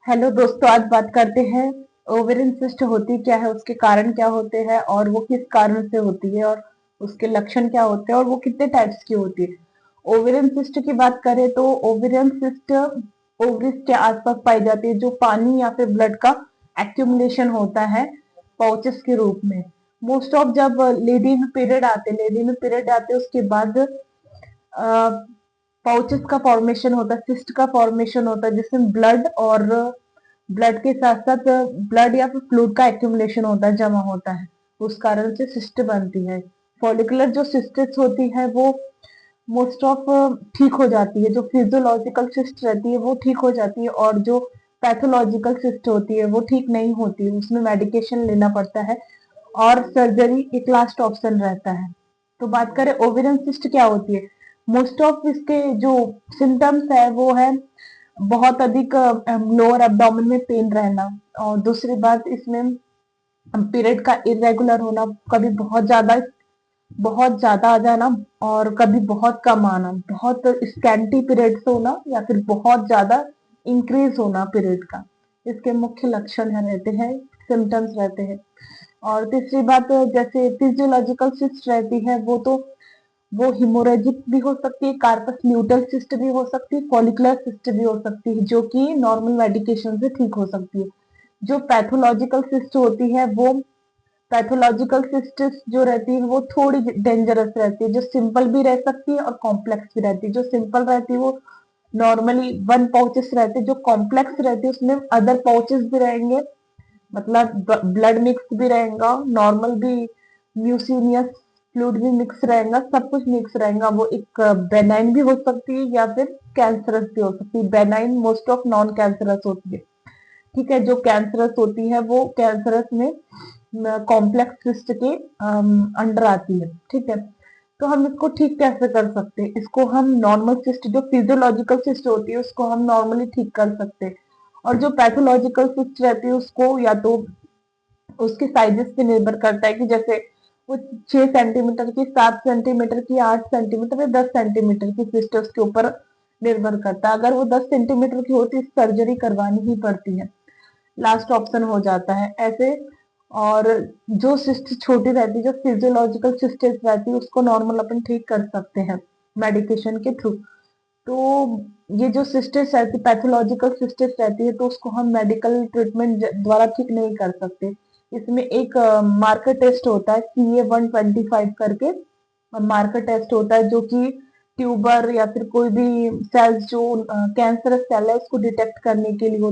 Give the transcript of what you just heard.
Hello दोस्तों, आज बात करते हैं ओवेरियन सिस्ट होती क्या है, उसके कारण क्या होते हैं और वो किस कारण से होती है और उसके लक्षण क्या होते हैं और वो कितने टाइप्स की होती है। ओवेरियन सिस्ट की बात करें तो ओवेरियन सिस्ट ओवरीज के आसपास पाई जाती है, जो पानी या फिर ब्लड का एक्यूमुलेशन होता है पाउचेस के रूप में। मोस्ट ऑफ जब लेडी में पीरियड आते उसके बाद पाउचेस का फॉर्मेशन होता है, सिस्ट का फॉर्मेशन होता है, जिसमें ब्लड के साथ साथ ब्लड या फिर फ्लूइड का एक्यूमुलेशन होता है, जमा होता है। उस कारण से सिस्ट बनती है। फॉलिकुलर जो सिस्टिस होती है वो मोस्ट ऑफ ठीक हो जाती है। जो फिजियोलॉजिकल सिस्ट रहती है वो ठीक हो जाती है, और जो पैथोलॉजिकल सिस्ट होती है वो ठीक नहीं होती है, उसमें मेडिकेशन लेना पड़ता है और सर्जरी एक लास्ट ऑप्शन रहता है। तो बात करें ओवेरियन सिस्ट क्या होती है, मोस्ट ऑफ इसके जो सिम्टम्स है वो है बहुत अधिक लोअर एब्डोमेन में पेन रहना, और दूसरी बात इसमें पीरियड का इरेगुलर होना, कभी बहुत ज्यादा आ जाना और कभी बहुत कम आना, बहुत स्कैंटी पीरियड्स होना या फिर बहुत ज्यादा इंक्रीज होना पीरियड का। इसके मुख्य लक्षण है रहते हैं, सिम्टम्स रहते हैं। और तीसरी बात, जैसे फिजियोलॉजिकल सिस्ट रहती है वो हिमोरेजिक भी हो सकती है, कार्पस ल्यूटल सिस्ट भी हो सकती है, फॉलिकुलर सिस्ट भी हो सकती है, जो कि नॉर्मल मेडिकेशन से ठीक हो सकती है। जो पैथोलॉजिकल सिस्ट होती है वो पैथोलॉजिकल सिस्टिस जो रहती है वो थोड़ी डेंजरस रहती है, जो सिंपल भी रह सकती है और कॉम्प्लेक्स भी रहती है। जो सिंपल रहती है वो नॉर्मली वन पाउचेस रहते हैं, जो कॉम्प्लेक्स रहती है उसमें अदर पाउचेस भी रहेंगे, मतलब ब्लड मिक्स भी रहेगा, नॉर्मल भी म्यूसिनियस फ्लूइड भी मिक्स रहेगा, सब कुछ मिक्स रहेगा। वो एक बेनाइन भी हो सकती है या फिर कैंसरस भी हो सकती है। Benign most of non cancerous होती है, ठीक है। जो कैंसरस होती है वो कैंसरस में कॉम्प्लेक्स सिस्ट के अंडर आती है, ठीक है। तो हम इसको ठीक कैसे कर सकते हैं, इसको हम नॉर्मल सिस्ट जो फिजियोलॉजिकल सिस्ट होती है उसको हम नॉर्मली ठीक कर सकते हैं। और जो पैथोलॉजिकल सिस्ट रहती है उसको या तो उसके साइजेस पे निर्भर करता है कि जैसे वो 6 सेंटीमीटर की, 7 सेंटीमीटर की, 8 सेंटीमीटर या 10 सेंटीमीटर की सिस्ट, उसके ऊपर निर्भर करता है। अगर वो 10 सेंटीमीटर की होती है सर्जरी करवानी ही पड़ती है, लास्ट ऑप्शन हो जाता है ऐसे। और जो सिस्ट छोटी रहती है, जो फिजियोलॉजिकल सिस्टेस रहती है, उसको नॉर्मल अपन ठीक कर सकते हैं मेडिकेशन के थ्रू। तो ये जो सिस्टेस रहती पैथोलॉजिकल सिस्टेस रहती है तो उसको हम मेडिकल ट्रीटमेंट द्वारा ठीक नहीं कर सकते। इसमें एक मार्कर टेस्ट होता है CA-125 करके मार्कर टेस्ट होता है, जो कि ट्यूबर या फिर कोई भी सेल्स जो कैंसरस सेल है उसको डिटेक्ट करने के लिए होता है।